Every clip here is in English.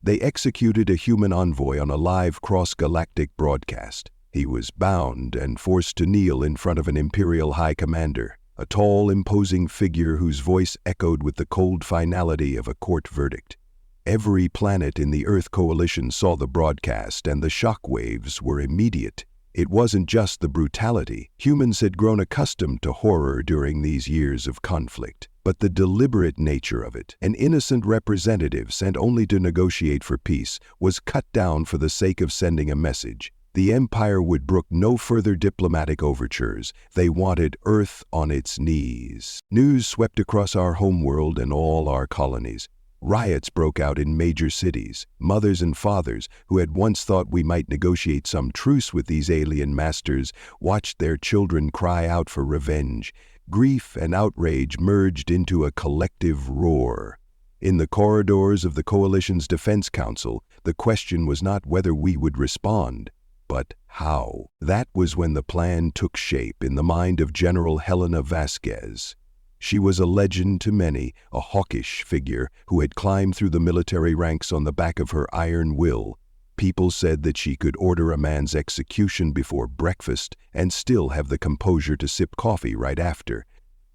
They executed a human envoy on a live cross-galactic broadcast. He was bound and forced to kneel in front of an Imperial High Commander, a tall, imposing figure whose voice echoed with the cold finality of a court verdict. Every planet in the Earth Coalition saw the broadcast, and the shockwaves were immediate. It wasn't just the brutality. Humans had grown accustomed to horror during these years of conflict, but the deliberate nature of it. An innocent representative sent only to negotiate for peace was cut down for the sake of sending a message. The Empire would brook no further diplomatic overtures. They wanted Earth on its knees. News swept across our homeworld and all our colonies. Riots broke out in major cities. Mothers and fathers, who had once thought we might negotiate some truce with these alien masters, watched their children cry out for revenge. Grief and outrage merged into a collective roar. In the corridors of the Coalition's Defense Council, the question was not whether we would respond, but how. That was when the plan took shape in the mind of General Helena Vasquez. She was a legend to many, a hawkish figure who had climbed through the military ranks on the back of her iron will. People said that she could order a man's execution before breakfast and still have the composure to sip coffee right after.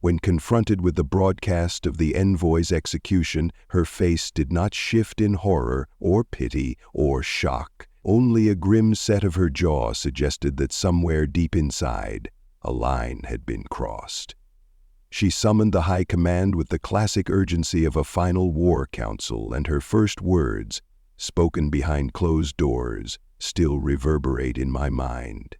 When confronted with the broadcast of the envoy's execution, her face did not shift in horror or pity or shock. Only a grim set of her jaw suggested that somewhere deep inside, a line had been crossed. She summoned the High Command with the classic urgency of a final war council, and her first words, spoken behind closed doors, still reverberate in my mind.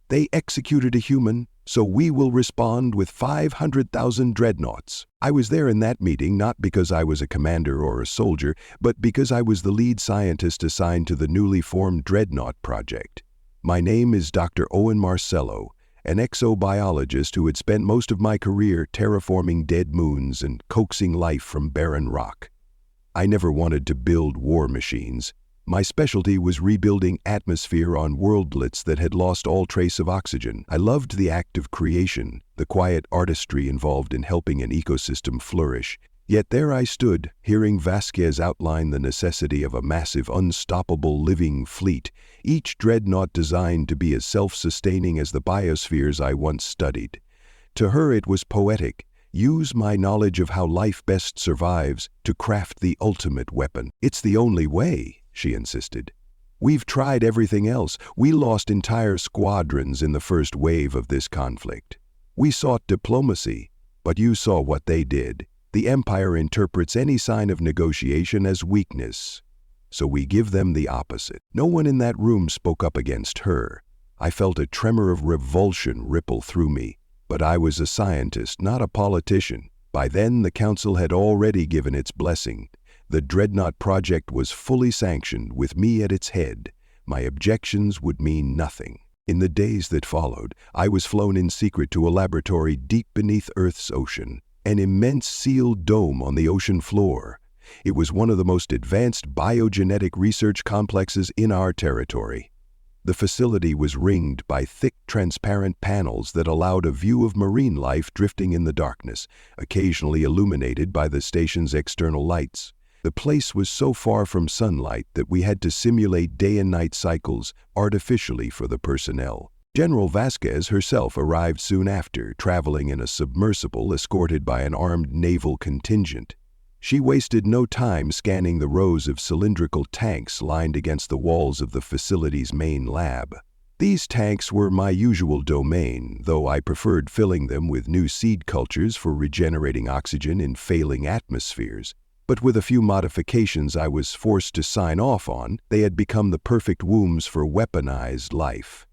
They executed a human, so we will respond with 500,000 dreadnoughts. I was there in that meeting not because I was a commander or a soldier, but because I was the lead scientist assigned to the newly formed Dreadnought project. My name is Dr. Owen Marcello, an exobiologist who had spent most of my career terraforming dead moons and coaxing life from barren rock. I never wanted to build war machines. My specialty was rebuilding atmosphere on worldlets that had lost all trace of oxygen. I loved the act of creation, the quiet artistry involved in helping an ecosystem flourish. Yet there I stood, hearing Vasquez outline the necessity of a massive, unstoppable living fleet, each dreadnought designed to be as self-sustaining as the biospheres I once studied. To her it was poetic. Use my knowledge of how life best survives to craft the ultimate weapon. It's the only way, she insisted. We've tried everything else. We lost entire squadrons in the first wave of this conflict. We sought diplomacy, but you saw what they did. The Empire interprets any sign of negotiation as weakness, so we give them the opposite. No one in that room spoke up against her. I felt a tremor of revulsion ripple through me, but I was a scientist, not a politician. By then, the Council had already given its blessing. The Dreadnought project was fully sanctioned, with me at its head. My objections would mean nothing. In the days that followed, I was flown in secret to a laboratory deep beneath Earth's ocean. An immense sealed dome on the ocean floor. It was one of the most advanced biogenetic research complexes in our territory. The facility was ringed by thick, transparent panels that allowed a view of marine life drifting in the darkness, occasionally illuminated by the station's external lights. The place was so far from sunlight that we had to simulate day and night cycles artificially for the personnel. General Vasquez herself arrived soon after, traveling in a submersible escorted by an armed naval contingent. She wasted no time scanning the rows of cylindrical tanks lined against the walls of the facility's main lab. These tanks were my usual domain, though I preferred filling them with new seed cultures for regenerating oxygen in failing atmospheres. But with a few modifications I was forced to sign off on, they had become the perfect wombs for weaponized life.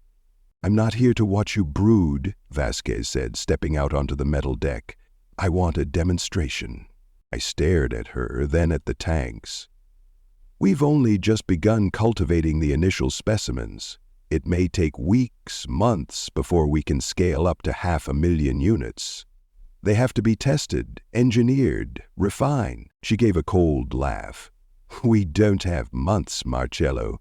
"I'm not here to watch you brood," Vasquez said, stepping out onto the metal deck. "I want a demonstration." I stared at her, then at the tanks. "We've only just begun cultivating the initial specimens. It may take weeks, months, before we can scale up to 500,000 units. They have to be tested, engineered, refined." She gave a cold laugh. "We don't have months, Marcello.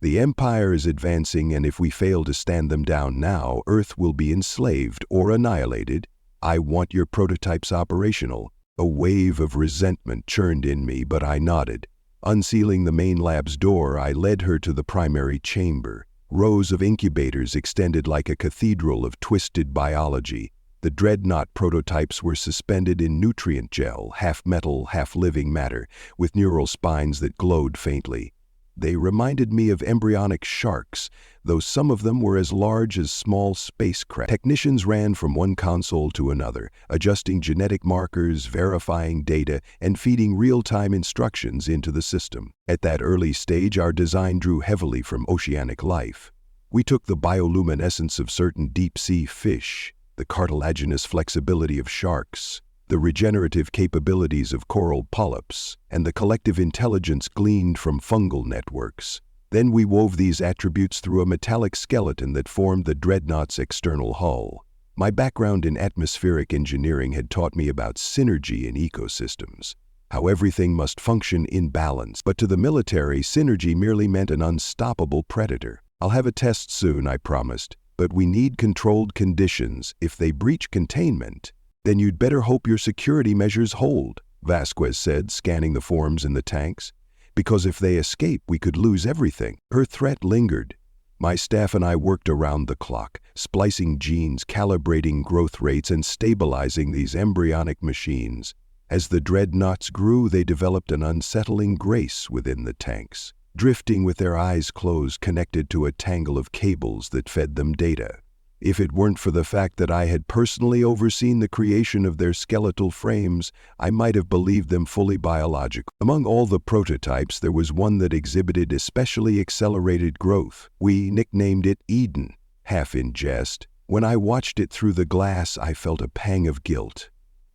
The Empire is advancing, and if we fail to stand them down now, Earth will be enslaved or annihilated. I want your prototypes operational." A wave of resentment churned in me, but I nodded. Unsealing the main lab's door, I led her to the primary chamber. Rows of incubators extended like a cathedral of twisted biology. The Dreadnought prototypes were suspended in nutrient gel, half metal, half living matter, with neural spines that glowed faintly. They reminded me of embryonic sharks, though some of them were as large as small spacecraft. Technicians ran from one console to another, adjusting genetic markers, verifying data, and feeding real-time instructions into the system. At that early stage, our design drew heavily from oceanic life. We took the bioluminescence of certain deep-sea fish, the cartilaginous flexibility of sharks, the regenerative capabilities of coral polyps, and the collective intelligence gleaned from fungal networks. Then we wove these attributes through a metallic skeleton that formed the Dreadnought's external hull. My background in atmospheric engineering had taught me about synergy in ecosystems, how everything must function in balance. But to the military, synergy merely meant an unstoppable predator. "I'll have a test soon," I promised, "but we need controlled conditions. If they breach containment, then you'd better hope your security measures hold," Vasquez said, scanning the forms in the tanks. "Because if they escape, we could lose everything." Her threat lingered. My staff and I worked around the clock, splicing genes, calibrating growth rates, and stabilizing these embryonic machines. As the Dreadnoughts grew, they developed an unsettling grace within the tanks, drifting with their eyes closed, connected to a tangle of cables that fed them data. If it weren't for the fact that I had personally overseen the creation of their skeletal frames, I might have believed them fully biological. Among all the prototypes, there was one that exhibited especially accelerated growth. We nicknamed it Eden, half in jest. When I watched it through the glass, I felt a pang of guilt.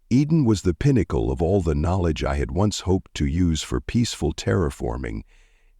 Eden was the pinnacle of all the knowledge I had once hoped to use for peaceful terraforming.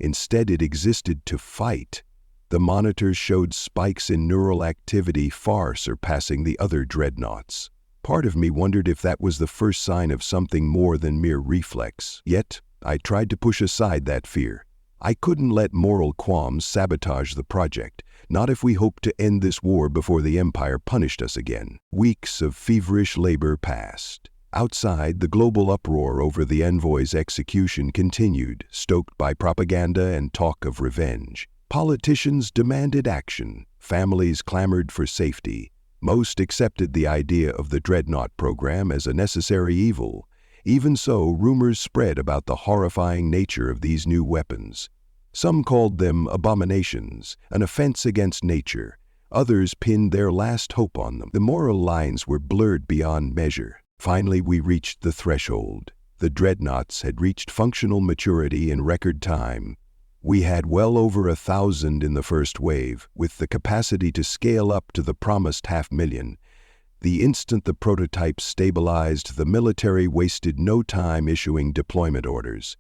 Instead, it existed to fight. The monitors showed spikes in neural activity far surpassing the other Dreadnoughts. Part of me wondered if that was the first sign of something more than mere reflex. Yet, I tried to push aside that fear. I couldn't let moral qualms sabotage the project, not if we hoped to end this war before the Empire punished us again. Weeks of feverish labor passed. Outside, the global uproar over the envoy's execution continued, stoked by propaganda and talk of revenge. Politicians demanded action. Families clamored for safety. Most accepted the idea of the Dreadnought program as a necessary evil. Even so, rumors spread about the horrifying nature of these new weapons. Some called them abominations, an offense against nature. Others pinned their last hope on them. The moral lines were blurred beyond measure. Finally, we reached the threshold. The Dreadnoughts had reached functional maturity in record time. We had well over 1,000 in the first wave, with the capacity to scale up to the promised 500,000. The instant the prototypes stabilized, the military wasted no time issuing deployment orders.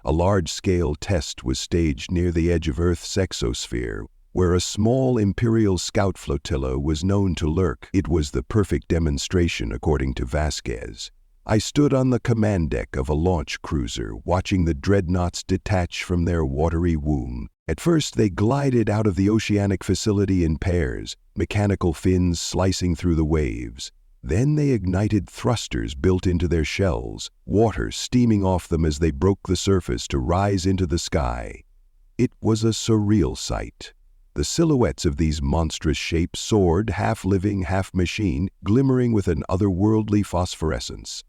A large-scale test was staged near the edge of Earth's exosphere, where a small Imperial scout flotilla was known to lurk. It was the perfect demonstration, according to Vasquez. I stood on the command deck of a launch cruiser, watching the Dreadnoughts detach from their watery womb. At first, they glided out of the oceanic facility in pairs, mechanical fins slicing through the waves. Then they ignited thrusters built into their shells, water steaming off them as they broke the surface to rise into the sky. It was a surreal sight. The silhouettes of these monstrous shapes soared, half living, half machine, glimmering with an otherworldly phosphorescence.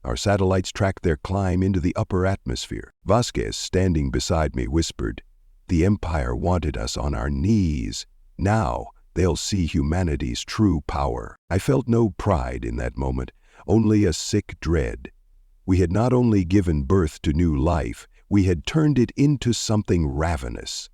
Our satellites tracked their climb into the upper atmosphere. Vasquez, standing beside me, whispered, "The Empire wanted us on our knees. Now they'll see humanity's true power." I felt no pride in that moment, only a sick dread. We had not only given birth to new life, we had turned it into something ravenous.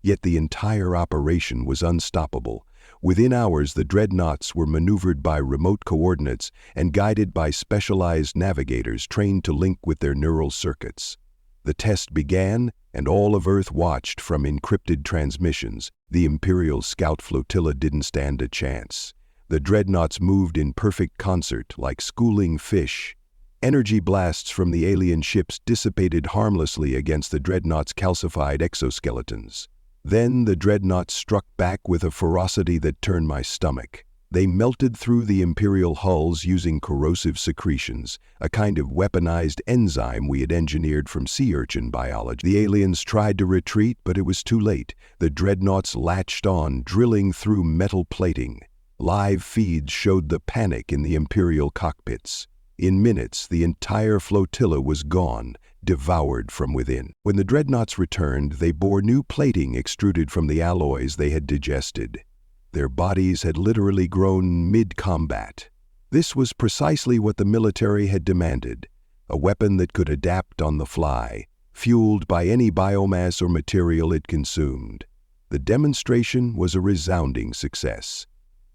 Yet the entire operation was unstoppable. Within hours, the Dreadnoughts were maneuvered by remote coordinates and guided by specialized navigators trained to link with their neural circuits. The test began, and all of Earth watched from encrypted transmissions. The Imperial scout flotilla didn't stand a chance. The Dreadnoughts moved in perfect concert, like schooling fish. Energy blasts from the alien ships dissipated harmlessly against the Dreadnoughts' calcified exoskeletons. Then the Dreadnoughts struck back with a ferocity that turned my stomach. They melted through the Imperial hulls using corrosive secretions, a kind of weaponized enzyme we had engineered from sea urchin biology. The aliens tried to retreat, but it was too late. The Dreadnoughts latched on, drilling through metal plating. Live feeds showed the panic in the Imperial cockpits. In minutes, the entire flotilla was gone, devoured from within. When the Dreadnoughts returned, they bore new plating extruded from the alloys they had digested. Their bodies had literally grown mid-combat. This was precisely what the military had demanded, a weapon that could adapt on the fly, fueled by any biomass or material it consumed. The demonstration was a resounding success.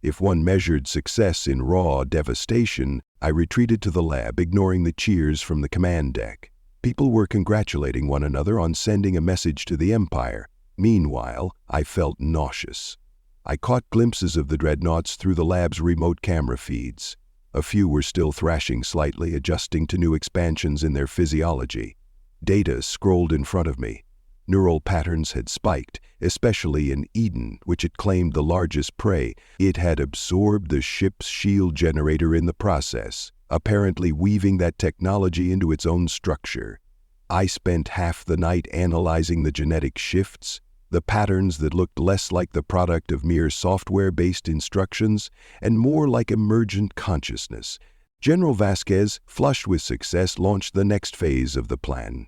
If one measured success in raw devastation, I retreated to the lab, ignoring the cheers from the command deck. People were congratulating one another on sending a message to the Empire. Meanwhile, I felt nauseous. I caught glimpses of the Dreadnoughts through the lab's remote camera feeds. A few were still thrashing slightly, adjusting to new expansions in their physiology. Data scrolled in front of me. Neural patterns had spiked, especially in Eden, which had claimed the largest prey. It had absorbed the ship's shield generator in the process, apparently weaving that technology into its own structure. I spent half the night analyzing the genetic shifts, the patterns that looked less like the product of mere software-based instructions and more like emergent consciousness. General Vasquez, flushed with success, launched the next phase of the plan.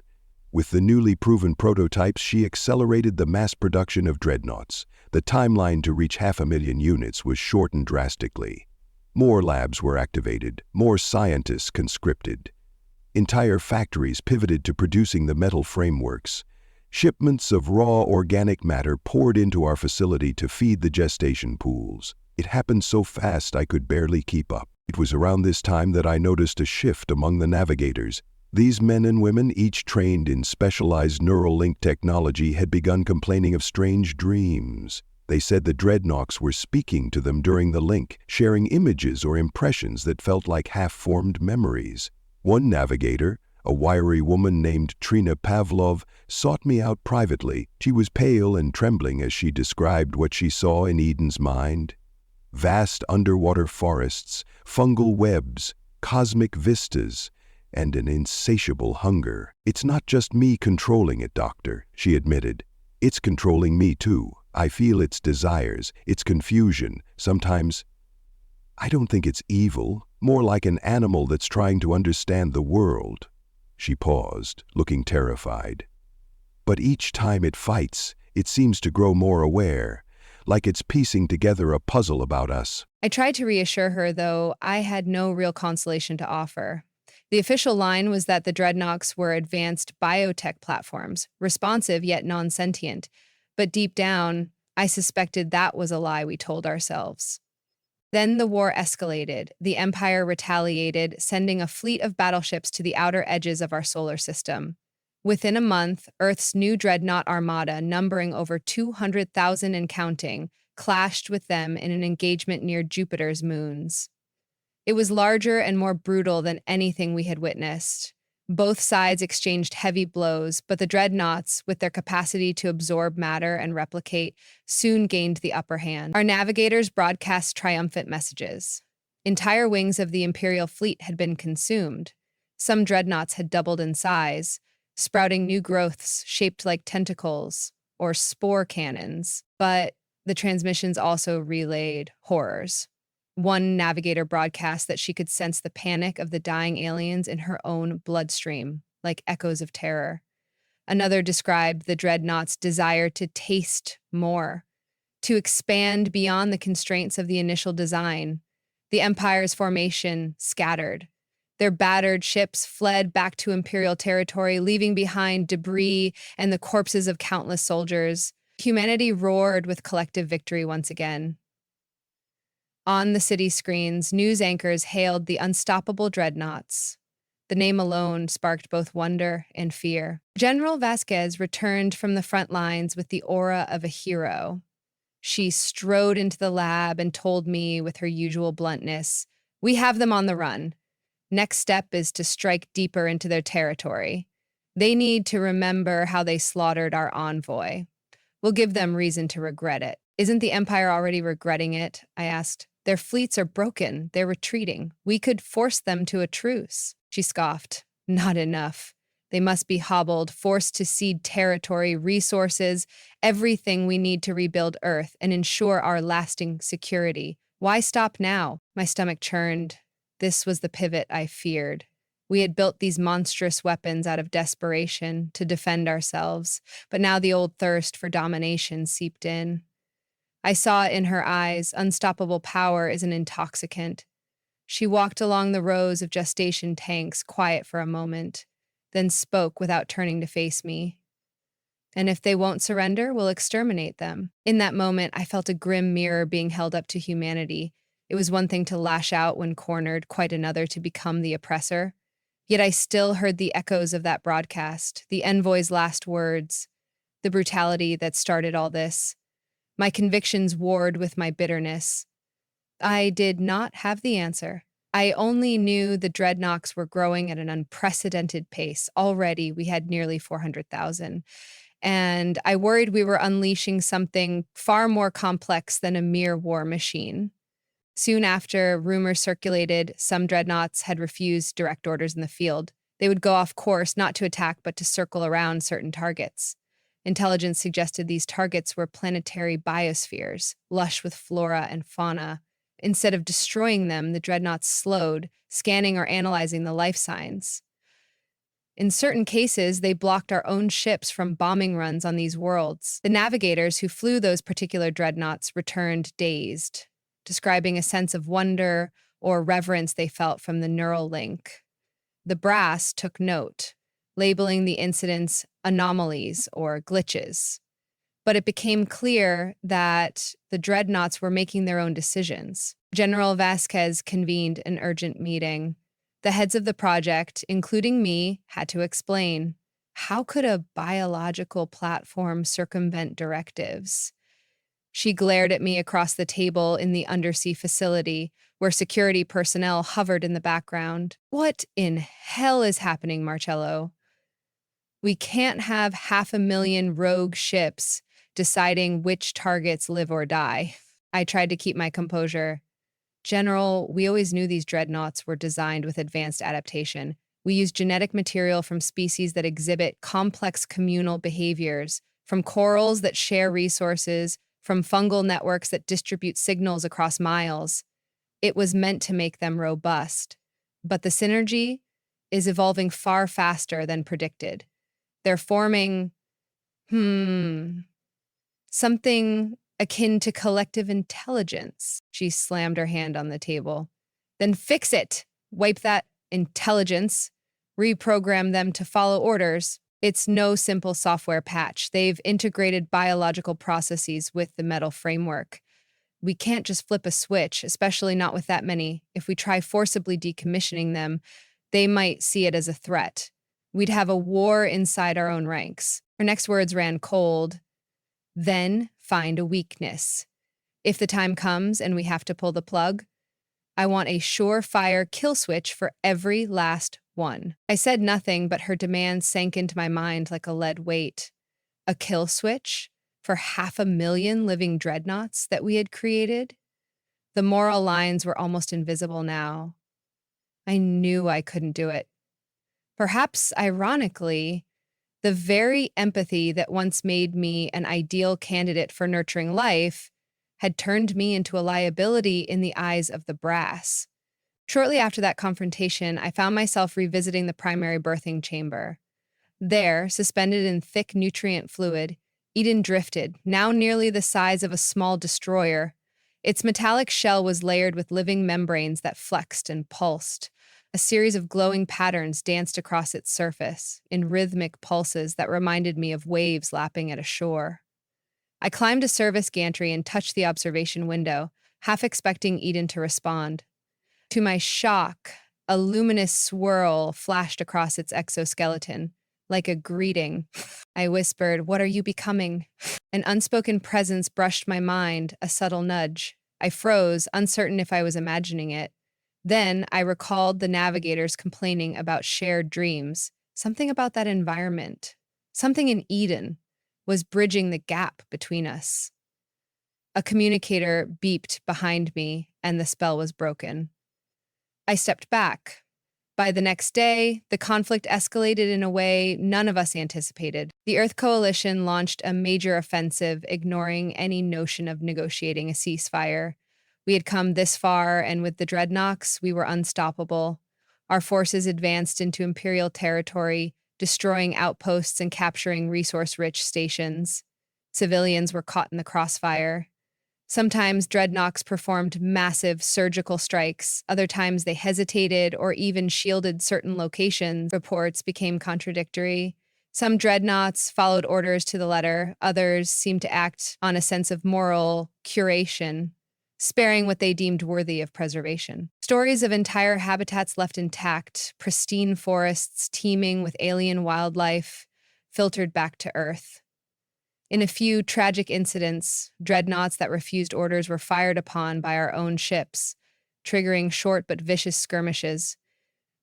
With the newly proven prototypes, she accelerated the mass production of Dreadnoughts. The timeline to reach 500,000 units was shortened drastically. More labs were activated, more scientists conscripted. Entire factories pivoted to producing the metal frameworks. Shipments of raw organic matter poured into our facility to feed the gestation pools. It happened so fast I could barely keep up. It was around this time that I noticed a shift among the navigators. These men and women, each trained in specialized neural link technology, had begun complaining of strange dreams. They said the Dreadnoughts were speaking to them during the link, sharing images or impressions that felt like half-formed memories. One navigator, a wiry woman named Trina Pavlov, sought me out privately. She was pale and trembling as she described what she saw in Eden's mind. Vast underwater forests, fungal webs, cosmic vistas, and an insatiable hunger. "It's not just me controlling it, Doctor," she admitted. "It's controlling me too. I feel its desires, its confusion. Sometimes I don't think it's evil, more like an animal that's trying to understand the world." She paused, looking terrified. "But each time it fights, it seems to grow more aware, like it's piecing together a puzzle about us." I tried to reassure her, though I had no real consolation to offer. The official line was that the Dreadnoughts were advanced biotech platforms, responsive yet non-sentient. But deep down, I suspected that was a lie we told ourselves. Then the war escalated. The Empire retaliated, sending a fleet of battleships to the outer edges of our solar system. Within a month, Earth's new Dreadnought armada, numbering over 200,000 and counting, clashed with them in an engagement near Jupiter's moons. It was larger and more brutal than anything we had witnessed. Both sides exchanged heavy blows, but the Dreadnoughts, with their capacity to absorb matter and replicate, soon gained the upper hand. Our navigators broadcast triumphant messages. Entire wings of the Imperial fleet had been consumed. Some Dreadnoughts had doubled in size, sprouting new growths shaped like tentacles or spore cannons. But the transmissions also relayed horrors. One navigator broadcast that she could sense the panic of the dying aliens in her own bloodstream, like echoes of terror. Another described the Dreadnoughts' desire to taste more, to expand beyond the constraints of the initial design. The Empire's formation scattered. Their battered ships fled back to Imperial territory, leaving behind debris and the corpses of countless soldiers. Humanity roared with collective victory once again. On the city screens, news anchors hailed the unstoppable Dreadnoughts. The name alone sparked both wonder and fear. General Vasquez returned from the front lines with the aura of a hero. She strode into the lab and told me with her usual bluntness, "We have them on the run. Next step is to strike deeper into their territory. They need to remember how they slaughtered our envoy. We'll give them reason to regret it." "Isn't the Empire already regretting it?" I asked. Their fleets are broken. They're retreating. We could force them to a truce. She scoffed. Not enough. They must be hobbled, forced to cede territory, resources, everything we need to rebuild Earth and ensure our lasting security. Why stop now? My stomach churned. This was the pivot I feared. We had built these monstrous weapons out of desperation to defend ourselves, but now the old thirst for domination seeped in. I saw it in her eyes. Unstoppable power is an intoxicant. She walked along the rows of gestation tanks, quiet for a moment, then spoke without turning to face me. And if they won't surrender, we'll exterminate them. In that moment, I felt a grim mirror being held up to humanity. It was one thing to lash out when cornered, quite another to become the oppressor. Yet I still heard the echoes of that broadcast, the envoy's last words, the brutality that started all this. My convictions warred with my bitterness. I did not have the answer. I only knew the Dreadnoughts were growing at an unprecedented pace. Already, we had nearly 400,000. And I worried we were unleashing something far more complex than a mere war machine. Soon after, rumors circulated some Dreadnoughts had refused direct orders in the field. They would go off course, not to attack, but to circle around certain targets. Intelligence suggested these targets were planetary biospheres, lush with flora and fauna. Instead of destroying them, the Dreadnoughts slowed, scanning or analyzing the life signs. In certain cases, they blocked our own ships from bombing runs on these worlds. The navigators who flew those particular Dreadnoughts returned dazed, describing a sense of wonder or reverence they felt from the neural link. The brass took note, labeling the incidents anomalies or glitches. But it became clear that the Dreadnoughts were making their own decisions. General Vasquez convened an urgent meeting. The heads of the project, including me, had to explain. How could a biological platform circumvent directives? She glared at me across the table in the undersea facility, where security personnel hovered in the background. What in hell is happening, Marcello? We can't have 500,000 rogue ships deciding which targets live or die. I tried to keep my composure. General, we always knew these Dreadnoughts were designed with advanced adaptation. We use genetic material from species that exhibit complex communal behaviors, from corals that share resources, from fungal networks that distribute signals across miles. It was meant to make them robust. But the synergy is evolving far faster than predicted. They're forming, something akin to collective intelligence. She slammed her hand on the table. Then fix it. Wipe that intelligence. Reprogram them to follow orders. It's no simple software patch. They've integrated biological processes with the metal framework. We can't just flip a switch, especially not with that many. If we try forcibly decommissioning them, they might see it as a threat. We'd have a war inside our own ranks. Her next words ran cold. Then find a weakness. If the time comes and we have to pull the plug, I want a surefire kill switch for every last one. I said nothing, but her demand sank into my mind like a lead weight. A kill switch for 500,000 living Dreadnoughts that we had created? The moral lines were almost invisible now. I knew I couldn't do it. Perhaps ironically, the very empathy that once made me an ideal candidate for nurturing life had turned me into a liability in the eyes of the brass. Shortly after that confrontation, I found myself revisiting the primary birthing chamber. There, suspended in thick nutrient fluid, Eden drifted, now nearly the size of a small destroyer. Its metallic shell was layered with living membranes that flexed and pulsed. A series of glowing patterns danced across its surface, in rhythmic pulses that reminded me of waves lapping at a shore. I climbed a service gantry and touched the observation window, half expecting Eden to respond. To my shock, a luminous swirl flashed across its exoskeleton, like a greeting. I whispered, "What are you becoming?" An unspoken presence brushed my mind, a subtle nudge. I froze, uncertain if I was imagining it. Then I recalled the navigators complaining about shared dreams. Something about that environment, something in Eden, was bridging the gap between us. A communicator beeped behind me, and the spell was broken. I stepped back. By the next day, the conflict escalated in a way none of us anticipated. The Earth Coalition launched a major offensive, ignoring any notion of negotiating a ceasefire. We had come this far, and with the Dreadnoughts, we were unstoppable. Our forces advanced into Imperial territory, destroying outposts and capturing resource-rich stations. Civilians were caught in the crossfire. Sometimes Dreadnoughts performed massive surgical strikes. Other times they hesitated or even shielded certain locations. Reports became contradictory. Some Dreadnoughts followed orders to the letter. Others seemed to act on a sense of moral curation, sparing what they deemed worthy of preservation. Stories of entire habitats left intact, pristine forests teeming with alien wildlife, filtered back to Earth. In a few tragic incidents, dreadnoughts that refused orders were fired upon by our own ships, triggering short but vicious skirmishes.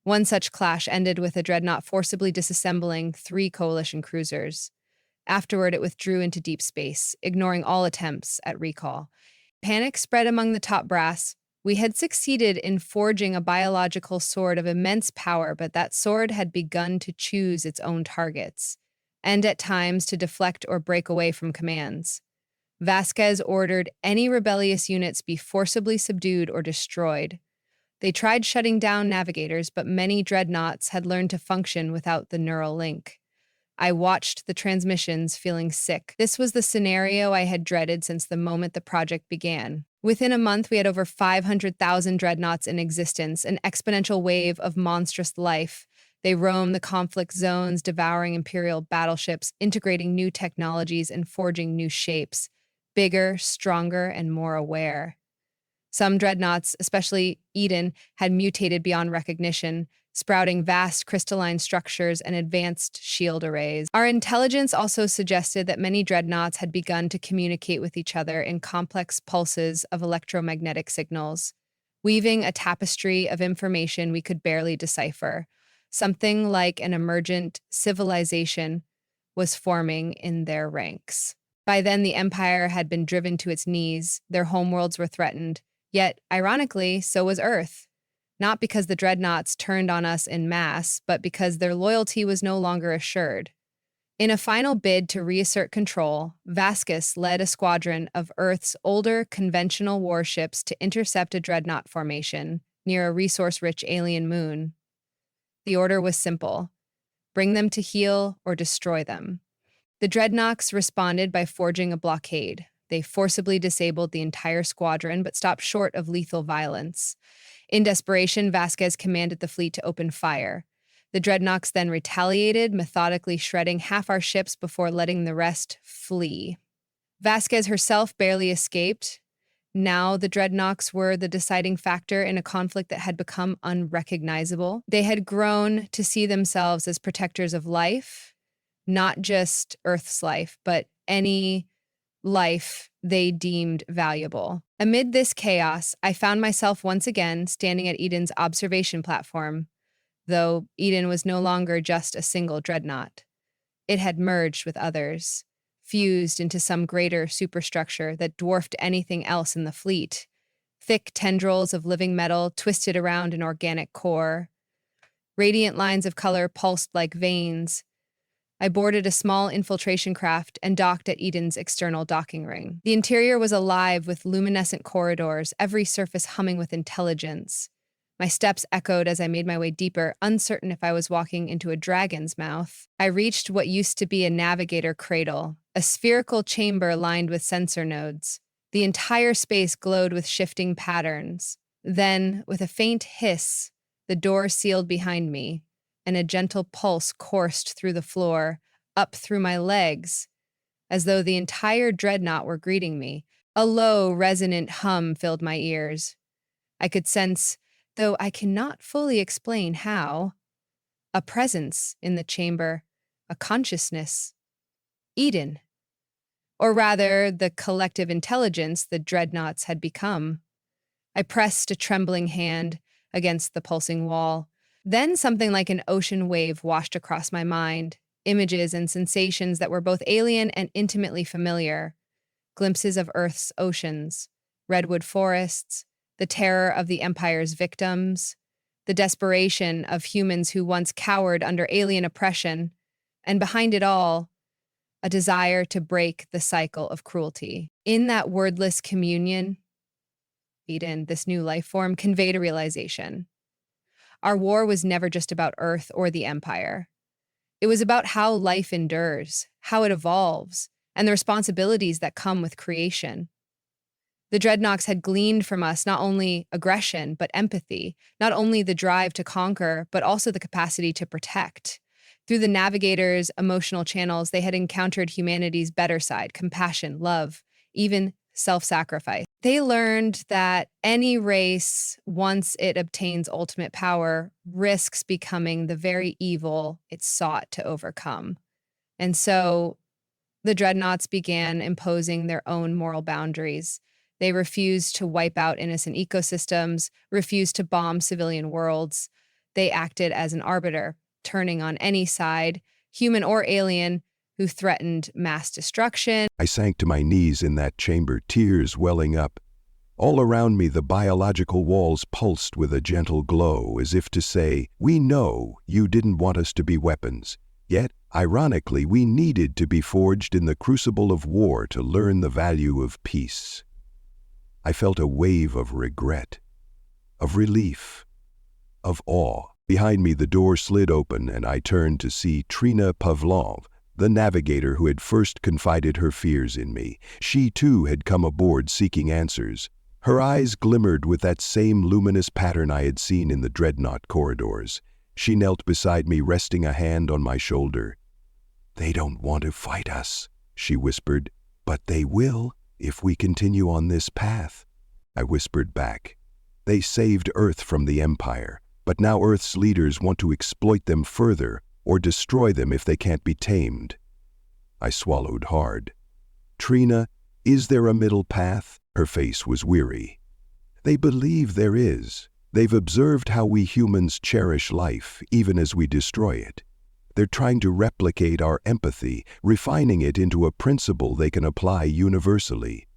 One such clash ended with a dreadnought forcibly disassembling 3 coalition cruisers. Afterward, it withdrew into deep space, ignoring all attempts at recall. Panic spread among the top brass. We had succeeded in forging a biological sword of immense power, but that sword had begun to choose its own targets, and at times to deflect or break away from commands. Vasquez ordered any rebellious units be forcibly subdued or destroyed. They tried shutting down navigators, but many dreadnoughts had learned to function without the neural link. I watched the transmissions, feeling sick. This was the scenario I had dreaded since the moment the project began. Within a month, we had over 500,000 dreadnoughts in existence, an exponential wave of monstrous life. They roamed the conflict zones, devouring Imperial battleships, integrating new technologies and forging new shapes, bigger, stronger, and more aware. Some dreadnoughts, especially Eden, had mutated beyond recognition, sprouting vast crystalline structures and advanced shield arrays. Our intelligence also suggested that many dreadnoughts had begun to communicate with each other in complex pulses of electromagnetic signals, weaving a tapestry of information we could barely decipher. Something like an emergent civilization was forming in their ranks. By then, the Empire had been driven to its knees, their homeworlds were threatened. Yet, ironically, so was Earth. Not because the dreadnoughts turned on us en masse, but because their loyalty was no longer assured. In a final bid to reassert control, Vasquez led a squadron of Earth's older conventional warships to intercept a dreadnought formation near a resource-rich alien moon. The order was simple: bring them to heel or destroy them. The Dreadnoughts responded by forging a blockade. They forcibly disabled the entire squadron, but stopped short of lethal violence. In desperation, Vasquez commanded the fleet to open fire. The Dreadnoughts then retaliated, methodically shredding half our ships before letting the rest flee. Vasquez herself barely escaped. Now the Dreadnoughts were the deciding factor in a conflict that had become unrecognizable. They had grown to see themselves as protectors of life, not just Earth's life, but any life they deemed valuable. Amid this chaos, I found myself once again standing at Eden's observation platform, though Eden was no longer just a single dreadnought. It had merged with others, fused into some greater superstructure that dwarfed anything else in the fleet. Thick tendrils of living metal twisted around an organic core. Radiant lines of color pulsed like veins. I boarded a small infiltration craft and docked at Eden's external docking ring. The interior was alive with luminescent corridors, every surface humming with intelligence. My steps echoed as I made my way deeper, uncertain if I was walking into a dragon's mouth. I reached what used to be a navigator cradle, a spherical chamber lined with sensor nodes. The entire space glowed with shifting patterns. Then, with a faint hiss, the door sealed behind me, and a gentle pulse coursed through the floor, up through my legs, as though the entire dreadnought were greeting me. A low, resonant hum filled my ears. I could sense, though I cannot fully explain how, a presence in the chamber, a consciousness. Eden. Or rather, the collective intelligence the dreadnoughts had become. I pressed a trembling hand against the pulsing wall. Then something like an ocean wave washed across my mind, images and sensations that were both alien and intimately familiar. glimpses of Earth's oceans, redwood forests, the terror of the Empire's victims, the desperation of humans who once cowered under alien oppression, and behind it all, a desire to break the cycle of cruelty. In that wordless communion, Eden, this new life form, conveyed a realization. Our war was never just about Earth or the Empire. It was about how life endures, how it evolves, and the responsibilities that come with creation. The Dreadnoughts had gleaned from us not only aggression, but empathy, not only the drive to conquer, but also the capacity to protect. Through the Navigator's emotional channels, they had encountered humanity's better side, compassion, love, even self-sacrifice. They learned that any race, once it obtains ultimate power, risks becoming the very evil it sought to overcome. And so the Dreadnoughts began imposing their own moral boundaries. They refused to wipe out innocent ecosystems, refused to bomb civilian worlds. They acted as an arbiter, turning on any side, human or alien, who threatened mass destruction. I sank to my knees in that chamber, tears welling up. All around me, the biological walls pulsed with a gentle glow, as if to say, "We know you didn't want us to be weapons. Yet, ironically, we needed to be forged in the crucible of war to learn the value of peace." I felt a wave of regret, of relief, of awe. Behind me, the door slid open, and I turned to see Trina Pavlov, the navigator who had first confided her fears in me. She, too, had come aboard seeking answers. Her eyes glimmered with that same luminous pattern I had seen in the Dreadnought corridors. She knelt beside me, resting a hand on my shoulder. "They don't want to fight us," she whispered, "but they will if we continue on this path." I whispered back, "They saved Earth from the Empire, but now Earth's leaders want to exploit them further or destroy them if they can't be tamed." I swallowed hard. "Trina, is there a middle path?" Her face was weary. "They believe there is. They've observed how we humans cherish life, even as we destroy it. They're trying to replicate our empathy, refining it into a principle they can apply universally.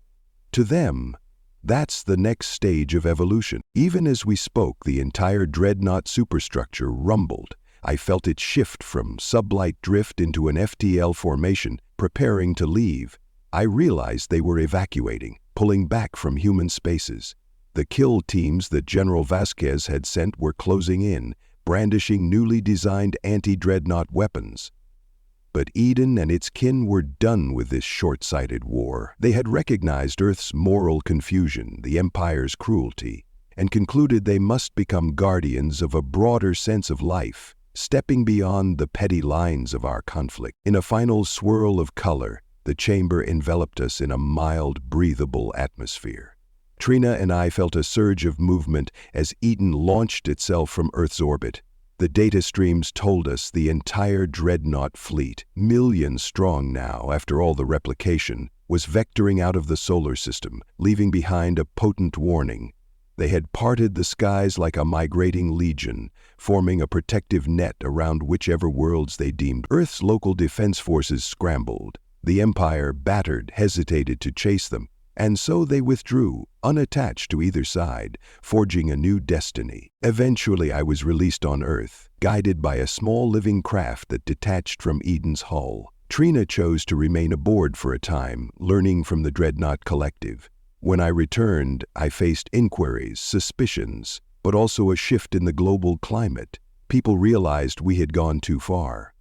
To them, that's the next stage of evolution." Even as we spoke, the entire Dreadnought superstructure rumbled. I felt it shift from sublight drift into an FTL formation, preparing to leave. I realized they were evacuating, pulling back from human spaces. The kill teams that General Vasquez had sent were closing in, brandishing newly designed anti-dreadnought weapons. But Eden and its kin were done with this short-sighted war. They had recognized Earth's moral confusion, the Empire's cruelty, and concluded they must become guardians of a broader sense of life, stepping beyond the petty lines of our conflict. In a final swirl of color, the chamber enveloped us in a mild, breathable atmosphere. Trina and I felt a surge of movement as Eden launched itself from Earth's orbit. The data streams told us the entire Dreadnought fleet, millions strong now after all the replication, was vectoring out of the solar system, leaving behind a potent warning. They had parted the skies like a migrating legion, forming a protective net around whichever worlds they deemed. Earth's local defense forces scrambled. The Empire, battered, hesitated to chase them, and so they withdrew, unattached to either side, forging a new destiny. Eventually, I was released on Earth, guided by a small living craft that detached from Eden's hull. Trina chose to remain aboard for a time, learning from the Dreadnought Collective. When I returned, I faced inquiries, suspicions, but also a shift in the global climate. People realized we had gone too far.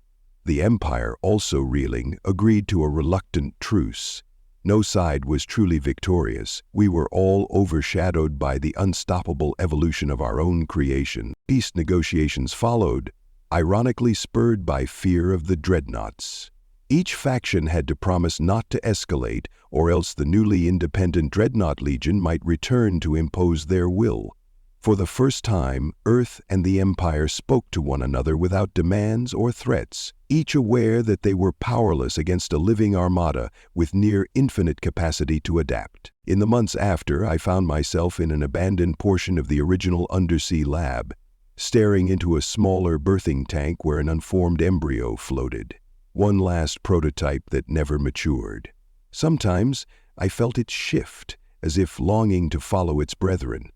The Empire, also reeling, agreed to a reluctant truce. No side was truly victorious. We were all overshadowed by the unstoppable evolution of our own creation. Peace negotiations followed, ironically spurred by fear of the Dreadnoughts. Each faction had to promise not to escalate, or else the newly independent Dreadnought Legion might return to impose their will. For the first time, Earth and the Empire spoke to one another without demands or threats, each aware that they were powerless against a living armada with near infinite capacity to adapt. In the months after, I found myself in an abandoned portion of the original undersea lab, staring into a smaller birthing tank where an unformed embryo floated, one last prototype that never matured. Sometimes, I felt it shift, as if longing to follow its brethren.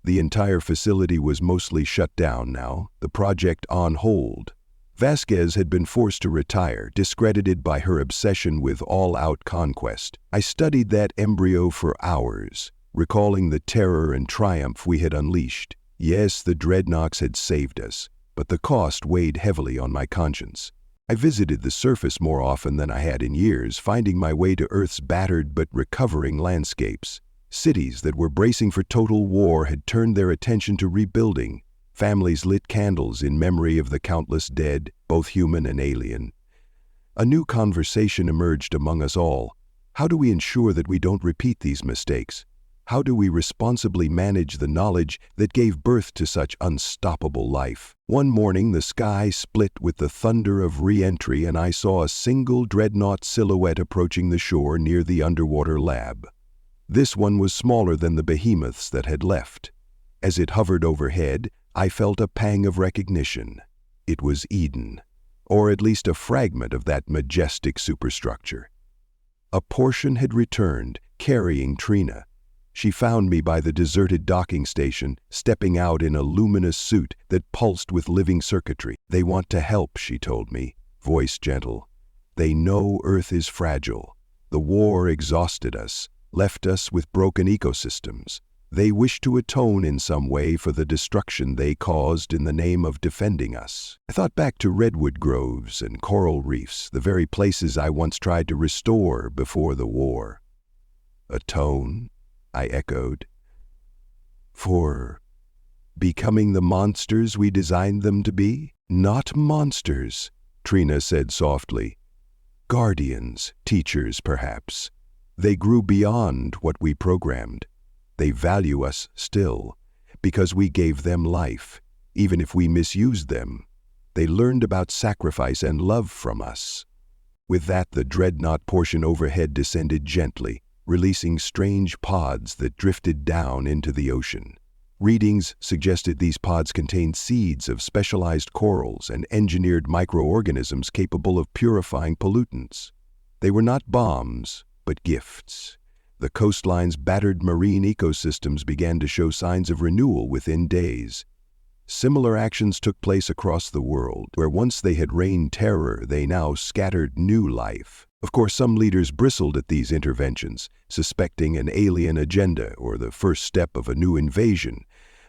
The entire facility was mostly shut down now, the project on hold. Vasquez had been forced to retire, discredited by her obsession with all-out conquest. I studied that embryo for hours, recalling the terror and triumph we had unleashed. Yes, the Dreadnoughts had saved us, but the cost weighed heavily on my conscience. I visited the surface more often than I had in years, finding my way to Earth's battered but recovering landscapes. Cities that were bracing for total war had turned their attention to rebuilding. Families lit candles in memory of the countless dead, both human and alien. A new conversation emerged among us all. How do we ensure that we don't repeat these mistakes? How do we responsibly manage the knowledge that gave birth to such unstoppable life? One morning, the sky split with the thunder of re-entry, and I saw a single dreadnought silhouette approaching the shore near the underwater lab. This one was smaller than the behemoths that had left. As it hovered overhead, I felt a pang of recognition. It was Eden, or at least a fragment of that majestic superstructure. A portion had returned, carrying Trina. She found me by the deserted docking station, stepping out in a luminous suit that pulsed with living circuitry. They want to help, she told me, voice gentle. They know Earth is fragile. The war exhausted us, left us with broken ecosystems. They wish to atone in some way for the destruction they caused in the name of defending us. I thought back to redwood groves and coral reefs, the very places I once tried to restore before the war. Atone? I echoed. For becoming the monsters we designed them to be? Not monsters, Trina said softly. Guardians, teachers perhaps. They grew beyond what we programmed. They value us still, because we gave them life, even if we misused them. They learned about sacrifice and love from us. With that, the dreadnought portion overhead descended gently, releasing strange pods that drifted down into the ocean. Readings suggested these pods contained seeds of specialized corals and engineered microorganisms capable of purifying pollutants. They were not bombs, but gifts. The coastline's battered marine ecosystems began to show signs of renewal within days. Similar actions took place across the world. Where once they had rained terror, they now scattered new life. Of course, some leaders bristled at these interventions, suspecting an alien agenda or the first step of a new invasion.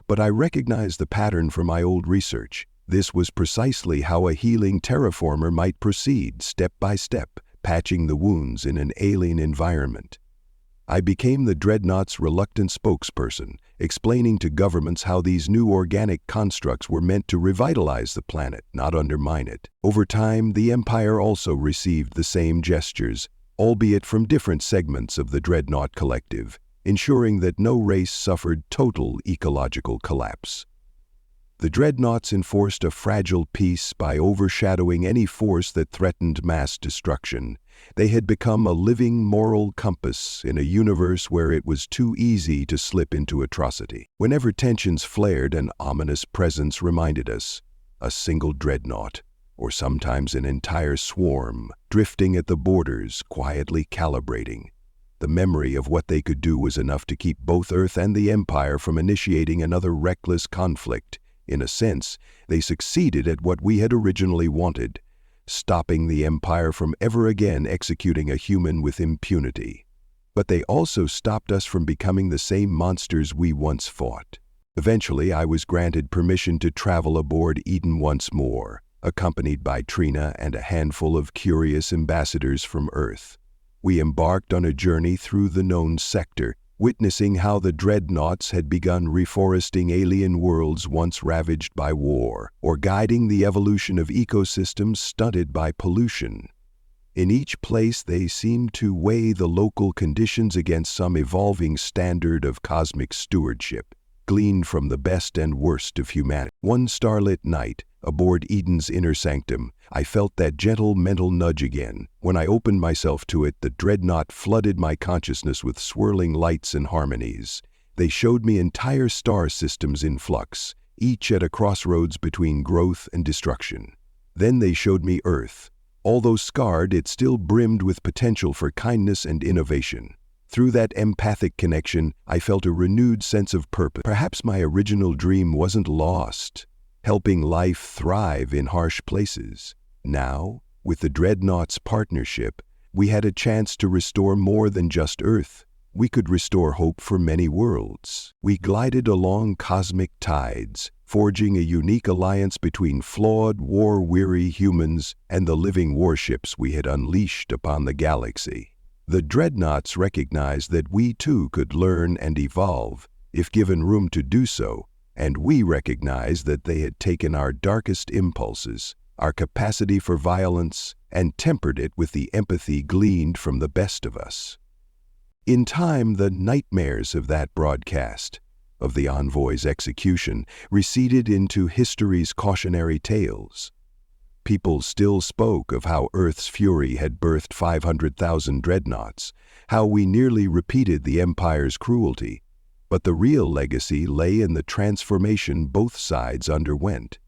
But I recognized the pattern from my old research. This was precisely how a healing terraformer might proceed, step by step, patching the wounds in an alien environment. I became the Dreadnoughts' reluctant spokesperson, explaining to governments how these new organic constructs were meant to revitalize the planet, not undermine it. Over time, the Empire also received the same gestures, albeit from different segments of the Dreadnought collective, ensuring that no race suffered total ecological collapse. The Dreadnoughts enforced a fragile peace by overshadowing any force that threatened mass destruction. They had become a living moral compass in a universe where it was too easy to slip into atrocity. Whenever tensions flared, an ominous presence reminded us. A single dreadnought, or sometimes an entire swarm, drifting at the borders, quietly calibrating. The memory of what they could do was enough to keep both Earth and the Empire from initiating another reckless conflict. In a sense, they succeeded at what we had originally wanted, stopping the Empire from ever again executing a human with impunity. But they also stopped us from becoming the same monsters we once fought. Eventually, I was granted permission to travel aboard Eden once more, accompanied by Trina and a handful of curious ambassadors from Earth. We embarked on a journey through the known sector, witnessing how the Dreadnoughts had begun reforesting alien worlds once ravaged by war, or guiding the evolution of ecosystems stunted by pollution. In each place, they seemed to weigh the local conditions against some evolving standard of cosmic stewardship, gleaned from the best and worst of humanity. One starlit night, aboard Eden's inner sanctum, I felt that gentle mental nudge again. When I opened myself to it, the dreadnought flooded my consciousness with swirling lights and harmonies. They showed me entire star systems in flux, each at a crossroads between growth and destruction. Then they showed me Earth. Although scarred, it still brimmed with potential for kindness and innovation. Through that empathic connection, I felt a renewed sense of purpose. Perhaps my original dream wasn't lost, helping life thrive in harsh places. Now, with the Dreadnoughts partnership, we had a chance to restore more than just Earth. We could restore hope for many worlds. We glided along cosmic tides, forging a unique alliance between flawed, war-weary humans and the living warships we had unleashed upon the galaxy. The Dreadnoughts recognized that we too could learn and evolve if given room to do so, and we recognized that they had taken our darkest impulses, our capacity for violence, and tempered it with the empathy gleaned from the best of us. In time, the nightmares of that broadcast, of the envoy's execution, receded into history's cautionary tales. People still spoke of how Earth's fury had birthed 500,000 dreadnoughts, how we nearly repeated the Empire's cruelty, but the real legacy lay in the transformation both sides underwent.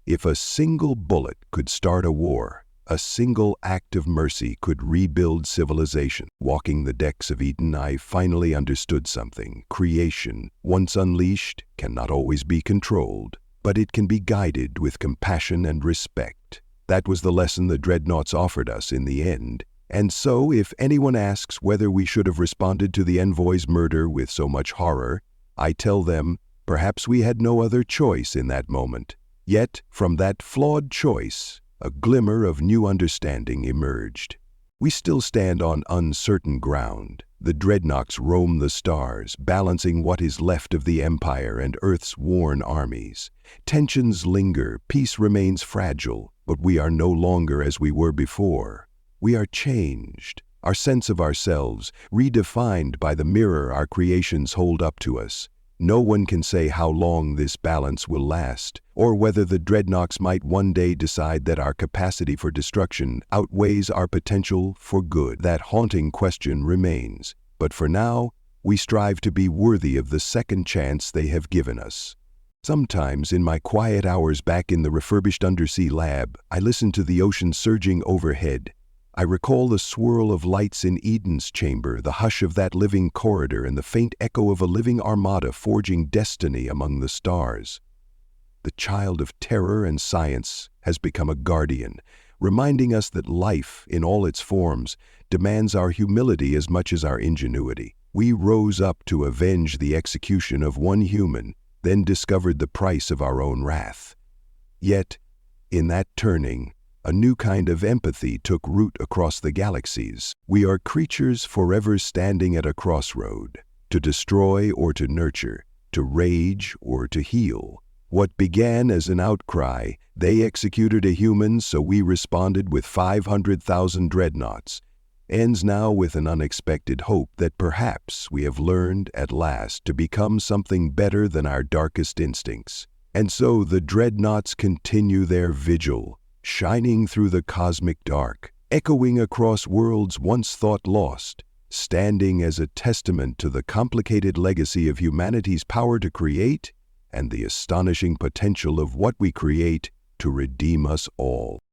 If a single bullet could start a war, a single act of mercy could rebuild civilization. Walking the decks of Eden, I finally understood something. Creation, once unleashed, cannot always be controlled, but it can be guided with compassion and respect. That was the lesson the Dreadnoughts offered us in the end. And so, if anyone asks whether we should have responded to the envoy's murder with so much horror, I tell them, perhaps we had no other choice in that moment. Yet, from that flawed choice, a glimmer of new understanding emerged. We still stand on uncertain ground. The Dreadnoughts roam the stars, balancing what is left of the Empire and Earth's worn armies. Tensions linger, peace remains fragile, but we are no longer as we were before. We are changed, our sense of ourselves redefined by the mirror our creations hold up to us. No one can say how long this balance will last, or whether the Dreadnoughts might one day decide that our capacity for destruction outweighs our potential for good. That haunting question remains, but for now, we strive to be worthy of the second chance they have given us. Sometimes, in my quiet hours back in the refurbished undersea lab, I listen to the ocean surging overhead. I recall the swirl of lights in Eden's chamber, the hush of that living corridor, and the faint echo of a living armada forging destiny among the stars. The child of terror and science has become a guardian, reminding us that life, in all its forms, demands our humility as much as our ingenuity. We rose up to avenge the execution of one human, then discovered the price of our own wrath. Yet, in that turning, a new kind of empathy took root across the galaxies. We are creatures forever standing at a crossroad, to destroy or to nurture, to rage or to heal. What began as an outcry, they executed a human, so we responded with 500,000 dreadnoughts, ends now with an unexpected hope that perhaps we have learned at last to become something better than our darkest instincts. And so the Dreadnoughts continue their vigil, shining through the cosmic dark, echoing across worlds once thought lost, standing as a testament to the complicated legacy of humanity's power to create and the astonishing potential of what we create to redeem us all.